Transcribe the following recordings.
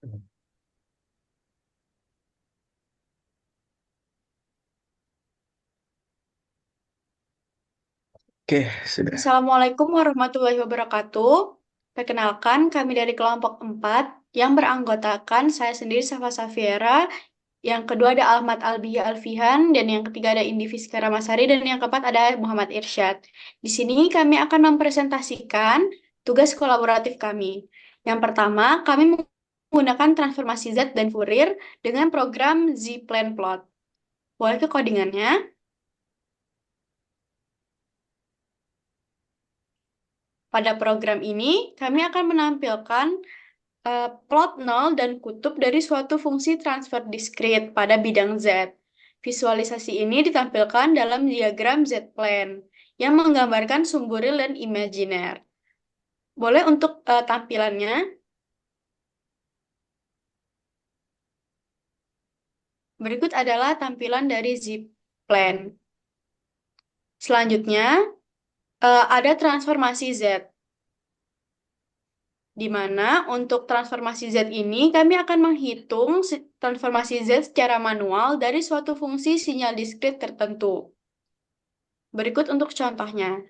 Oke, sudah. Assalamualaikum warahmatullahi wabarakatuh. Perkenalkan, kami dari kelompok 4 yang beranggotakan saya sendiri Safa Safiera, yang kedua ada Ahmad Albiya Alfihan, dan yang ketiga ada Indi Fiska Ramasari, dan yang keempat ada Muhammad Irsyad. Di sini kami akan mempresentasikan tugas kolaboratif kami. Yang pertama, kami menggunakan transformasi Z dan Fourier dengan program Z-Plan-Plot. Boleh ke codingannya? Pada program ini, kami akan menampilkan plot nol dan kutub dari suatu fungsi transfer diskrit pada bidang Z. Visualisasi ini ditampilkan dalam diagram Z-plane yang menggambarkan sumbu real dan imajiner. Boleh untuk tampilannya. Berikut adalah tampilan dari Z-plane. Selanjutnya, ada transformasi Z, di mana untuk transformasi Z ini kami akan menghitung transformasi Z secara manual dari suatu fungsi sinyal diskrit tertentu. Berikut untuk contohnya.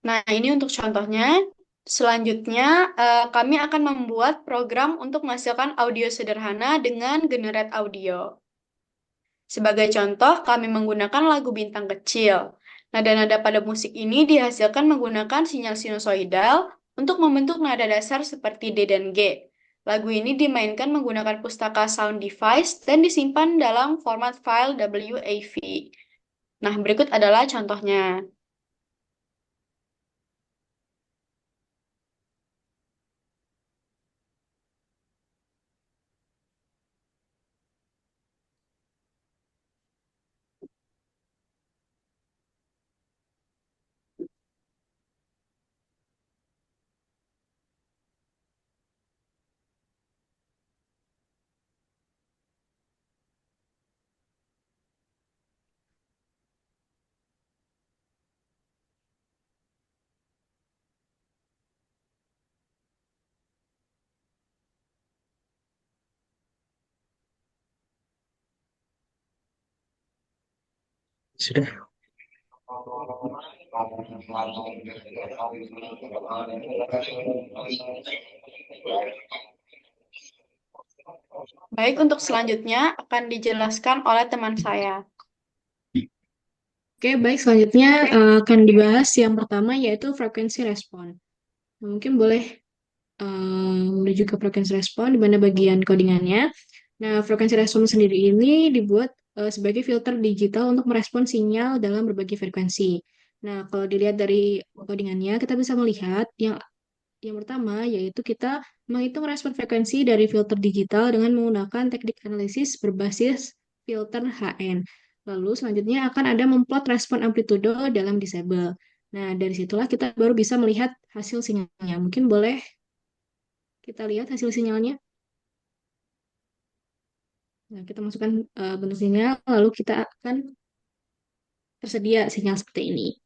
Nah, ini untuk contohnya. Selanjutnya, kami akan membuat program untuk menghasilkan audio sederhana dengan generate audio. Sebagai contoh, kami menggunakan lagu Bintang Kecil. Nada-nada pada musik ini dihasilkan menggunakan sinyal sinusoidal untuk membentuk nada dasar seperti D dan G. Lagu ini dimainkan menggunakan pustaka sound device dan disimpan dalam format file WAV. Nah, berikut adalah contohnya. Sudah. Baik, untuk selanjutnya akan dijelaskan oleh teman saya. Oke, baik. Selanjutnya akan dibahas yang pertama yaitu frekuensi respon. Nah, mungkin boleh menuju ke frekuensi respon di mana bagian codingannya. Nah, frekuensi respon sendiri ini dibuat sebagai filter digital untuk merespon sinyal dalam berbagai frekuensi. Nah, kalau dilihat dari codingannya, kita bisa melihat yang pertama yaitu kita menghitung respon frekuensi dari filter digital dengan menggunakan teknik analisis berbasis filter HN. Lalu selanjutnya akan ada memplot respon amplitudo dalam disable. Nah, dari situlah kita baru bisa melihat hasil sinyalnya. Mungkin boleh kita lihat hasil sinyalnya. Nah, kita masukkan bentuk sinyal, lalu kita akan tersedia sinyal seperti ini.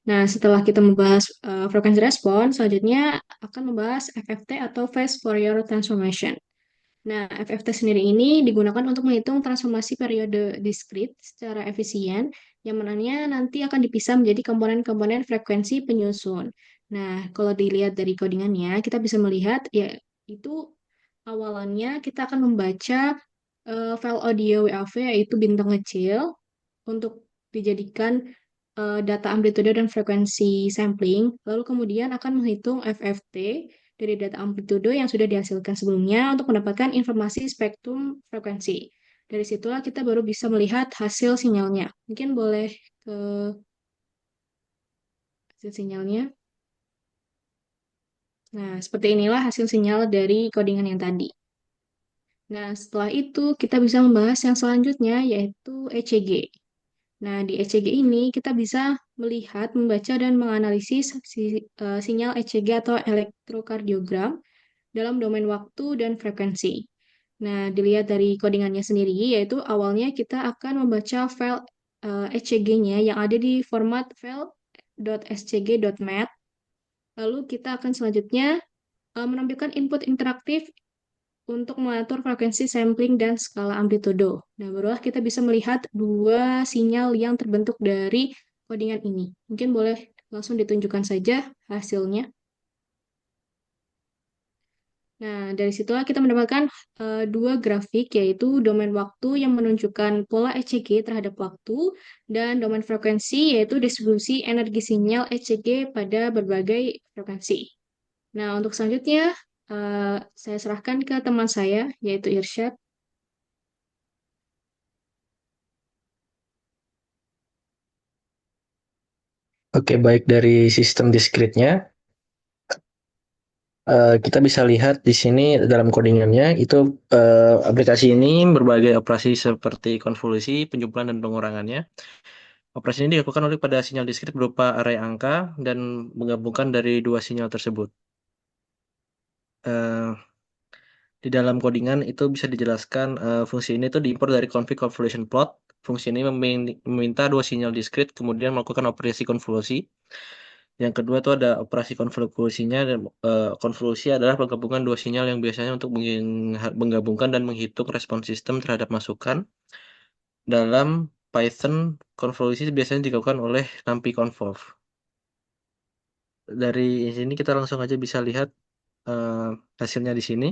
Nah, setelah kita membahas frekuensi respon, selanjutnya akan membahas FFT atau Phase Fourier Transformation. Nah, FFT sendiri ini digunakan untuk menghitung transformasi periode diskrit secara efisien, yang mananya nanti akan dipisah menjadi komponen-komponen frekuensi penyusun. Nah, kalau dilihat dari codingannya, kita bisa melihat ya itu awalannya kita akan membaca file audio WAV yaitu bintang kecil untuk dijadikan data amplitude dan frekuensi sampling, lalu kemudian akan menghitung FFT dari data amplitude yang sudah dihasilkan sebelumnya untuk mendapatkan informasi spektrum frekuensi. Dari situlah kita baru bisa melihat hasil sinyalnya. Mungkin boleh ke hasil sinyalnya. Nah, seperti inilah hasil sinyal dari codingan yang tadi. Nah, setelah itu kita bisa membahas yang selanjutnya yaitu ECG. Nah, di ECG ini kita bisa melihat, membaca, dan menganalisis sinyal ECG atau elektrokardiogram dalam domain waktu dan frekuensi. Nah, dilihat dari codingannya sendiri, yaitu awalnya kita akan membaca file SCG-nya yang ada di format file.scg.mat. Lalu kita akan selanjutnya menampilkan input interaktif untuk mengatur frekuensi sampling dan skala amplitudo. Nah, barulah kita bisa melihat dua sinyal yang terbentuk dari codingan ini. Mungkin boleh langsung ditunjukkan saja hasilnya. Nah, dari situlah kita mendapatkan dua grafik, yaitu domain waktu yang menunjukkan pola ECG terhadap waktu, dan domain frekuensi, yaitu distribusi energi sinyal ECG pada berbagai frekuensi. Nah, untuk selanjutnya, saya serahkan ke teman saya, yaitu Irsyad. Oke, baik dari sistem diskritnya, kita bisa lihat di sini dalam codingannya itu aplikasi ini berbagai operasi seperti konvolusi, penjumlahan dan pengurangannya. Operasi ini dilakukan oleh pada sinyal diskrit berupa array angka dan menggabungkan dari dua sinyal tersebut. Eh, di dalam codingan itu bisa dijelaskan fungsi ini itu diimpor dari config convolution plot. Fungsi ini meminta dua sinyal diskrit kemudian melakukan operasi konvolusi. Yang kedua itu ada operasi konvolusinya, dan konvolusi adalah penggabungan dua sinyal yang biasanya untuk menggabungkan dan menghitung respons sistem terhadap masukan. Dalam Python, konvolusi biasanya dilakukan oleh NumPy-convolve. Dari sini kita langsung aja bisa lihat eh, hasilnya di sini.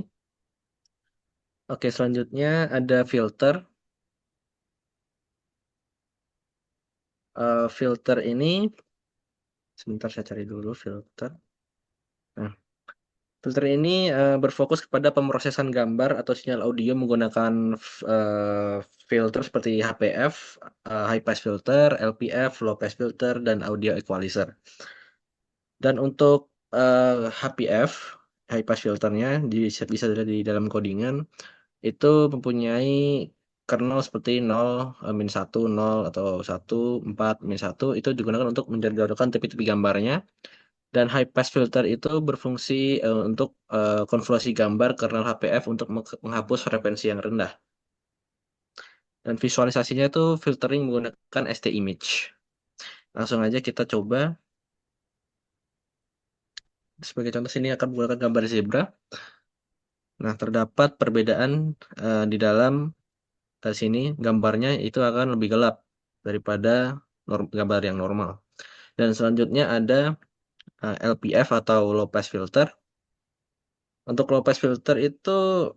Oke, selanjutnya ada filter. Filter ini, sebentar saya cari dulu filter. Nah, filter ini berfokus kepada pemrosesan gambar atau sinyal audio menggunakan eh, filter seperti HPF, high pass filter, LPF, low pass filter, dan audio equalizer. Dan untuk HPF, high pass filternya bisa dilihat di dalam codingan, itu mempunyai kernel seperti 0, min 1, 0, atau 1, 4, min 1, itu digunakan untuk menjauhkan tepi-tepi gambarnya. Dan high pass filter itu berfungsi untuk konvolusi gambar kernel HPF untuk menghapus frekuensi yang rendah. Dan visualisasinya itu filtering menggunakan ST image. Langsung aja kita coba. Sebagai contoh sini akan menggunakan gambar zebra. Nah, terdapat perbedaan di dalam sini gambarnya itu akan lebih gelap daripada gambar yang normal. Dan selanjutnya ada LPF atau low pass filter. Untuk low pass filter itu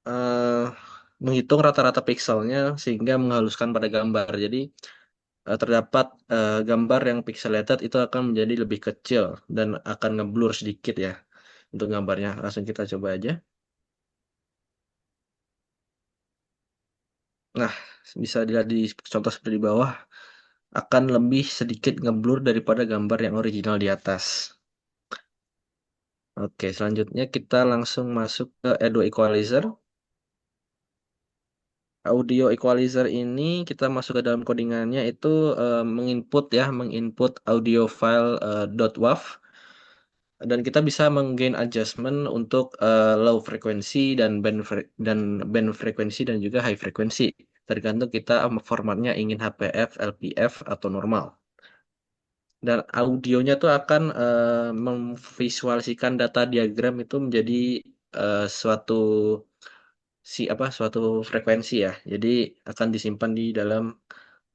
eh, menghitung rata-rata pikselnya sehingga menghaluskan pada gambar. Jadi terdapat gambar yang pixelated itu akan menjadi lebih kecil dan akan ngeblur sedikit ya untuk gambarnya. Langsung kita coba aja. Nah, bisa dilihat di contoh seperti di bawah akan lebih sedikit ngeblur daripada gambar yang original di atas. Oke, selanjutnya kita langsung masuk ke audio equalizer. Audio equalizer ini kita masuk ke dalam codingannya itu menginput audio file .wav, dan kita bisa menggain adjustment untuk low frekuensi dan band frekuensi dan juga high frekuensi. Tergantung kita formatnya ingin HPF, LPF atau normal. Dan audionya tuh akan memvisualisasikan data diagram itu menjadi suatu suatu frekuensi ya. Jadi akan disimpan di dalam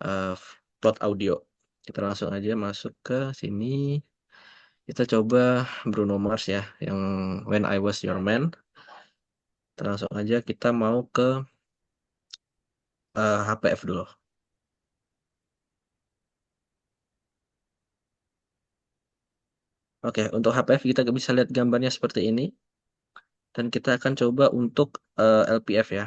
eh, plot audio. Kita langsung aja masuk ke sini. Kita coba Bruno Mars ya, yang When I Was Your Man. Kita langsung aja kita mau ke HPF dulu. Oke, untuk HPF kita bisa lihat gambarnya seperti ini. Dan kita akan coba untuk LPF ya.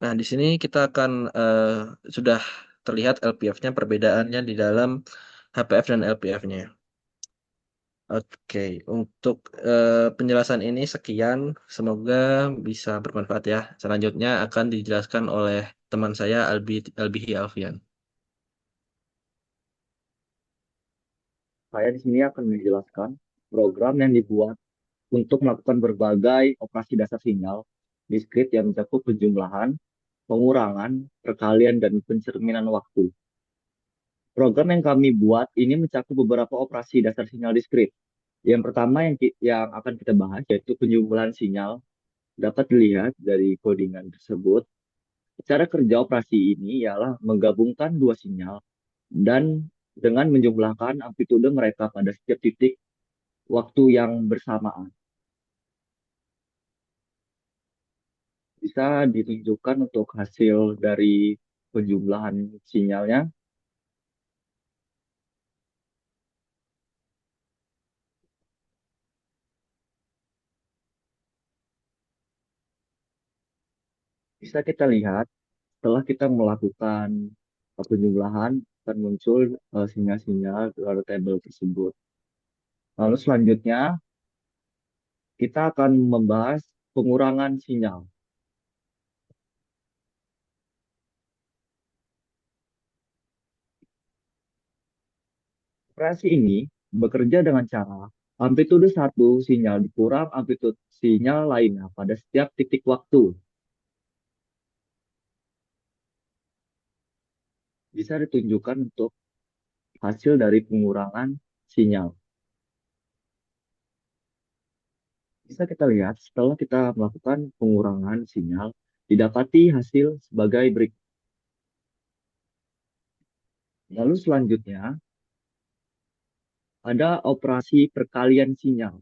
Nah, di sini kita akan sudah terlihat LPF-nya perbedaannya di dalam HPF dan LPF-nya. Oke, untuk penjelasan ini sekian. Semoga bisa bermanfaat ya. Selanjutnya akan dijelaskan oleh teman saya Albihi Alfian. Saya di sini akan menjelaskan program yang dibuat untuk melakukan berbagai operasi dasar sinyal diskrit yang mencakup penjumlahan, pengurangan, perkalian, dan pencerminan waktu. Program yang kami buat ini mencakup beberapa operasi dasar sinyal diskrit. Yang pertama yang akan kita bahas yaitu penjumlahan sinyal. Dapat dilihat dari codingan tersebut. Cara kerja operasi ini ialah menggabungkan dua sinyal dan dengan menjumlahkan amplitude mereka pada setiap titik waktu yang bersamaan. Bisa ditunjukkan untuk hasil dari penjumlahan sinyalnya. Bisa kita lihat setelah kita melakukan penjumlahan akan muncul sinyal-sinyal dari tabel tersebut. Lalu selanjutnya kita akan membahas pengurangan sinyal. Operasi ini bekerja dengan cara amplitude satu sinyal dikurang amplitude sinyal lainnya pada setiap titik waktu. Bisa ditunjukkan untuk hasil dari pengurangan sinyal. Bisa kita lihat setelah kita melakukan pengurangan sinyal, didapati hasil sebagai berikut. Lalu selanjutnya, ada operasi perkalian sinyal.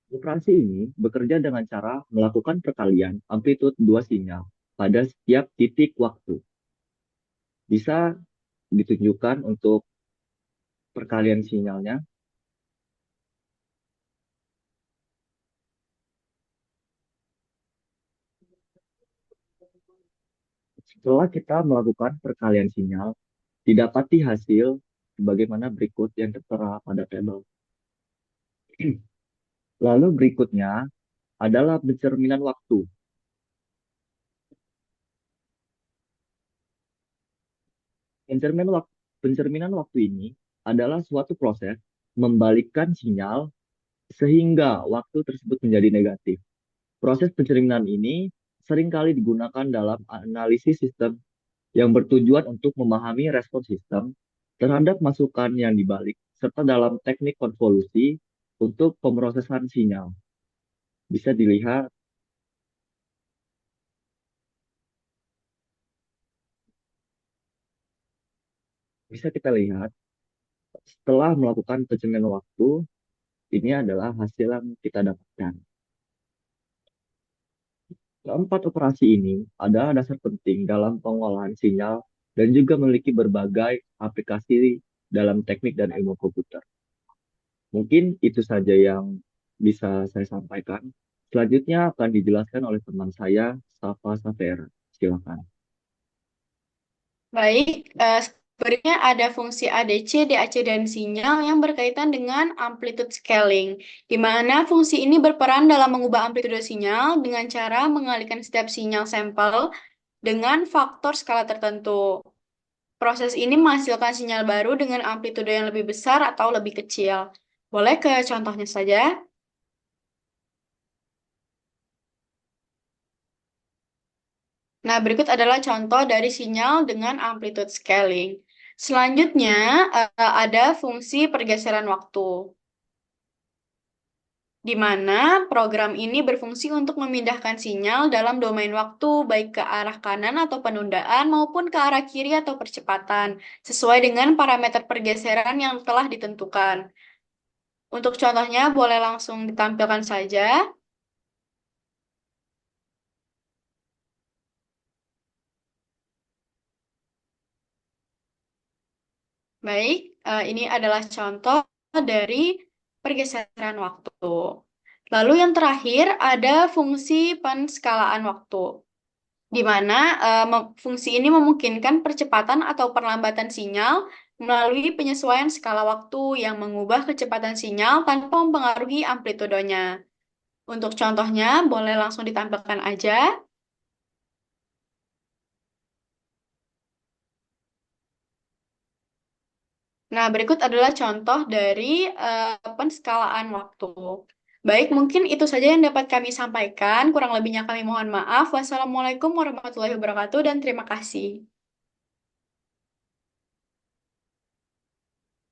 Operasi ini bekerja dengan cara melakukan perkalian amplitude dua sinyal pada setiap titik waktu. Bisa ditunjukkan untuk perkalian sinyalnya. Setelah kita melakukan perkalian sinyal, didapati hasil sebagaimana berikut yang tertera pada tabel. Lalu berikutnya adalah pencerminan waktu. Pencerminan waktu ini adalah suatu proses membalikkan sinyal sehingga waktu tersebut menjadi negatif. Proses pencerminan ini seringkali digunakan dalam analisis sistem yang bertujuan untuk memahami respons sistem terhadap masukan yang dibalik, serta dalam teknik konvolusi untuk pemrosesan sinyal. Bisa dilihat bisa kita lihat setelah melakukan pencerminan waktu, ini adalah hasil yang kita dapatkan. Keempat operasi ini adalah dasar penting dalam pengolahan sinyal dan juga memiliki berbagai aplikasi dalam teknik dan ilmu komputer. Mungkin itu saja yang bisa saya sampaikan. Selanjutnya akan dijelaskan oleh teman saya, Safa Safera. Silakan. Baik, berikutnya ada fungsi ADC, DAC, dan sinyal yang berkaitan dengan amplitude scaling, di mana fungsi ini berperan dalam mengubah amplitude sinyal dengan cara mengalihkan setiap sinyal sampel dengan faktor skala tertentu. Proses ini menghasilkan sinyal baru dengan amplitude yang lebih besar atau lebih kecil. Boleh ke contohnya saja? Nah, berikut adalah contoh dari sinyal dengan amplitude scaling. Selanjutnya, ada fungsi pergeseran waktu, di mana program ini berfungsi untuk memindahkan sinyal dalam domain waktu, baik ke arah kanan atau penundaan, maupun ke arah kiri atau percepatan, sesuai dengan parameter pergeseran yang telah ditentukan. Untuk contohnya, boleh langsung ditampilkan saja. Baik, ini adalah contoh dari pergeseran waktu. Lalu yang terakhir ada fungsi penskalaan waktu, di mana fungsi ini memungkinkan percepatan atau perlambatan sinyal melalui penyesuaian skala waktu yang mengubah kecepatan sinyal tanpa mempengaruhi amplitudenya. Untuk contohnya, boleh langsung ditampilkan aja. Nah, berikut adalah contoh dari penskalaan waktu. Baik, mungkin itu saja yang dapat kami sampaikan. Kurang lebihnya kami mohon maaf. Wassalamualaikum warahmatullahi wabarakatuh dan terima kasih.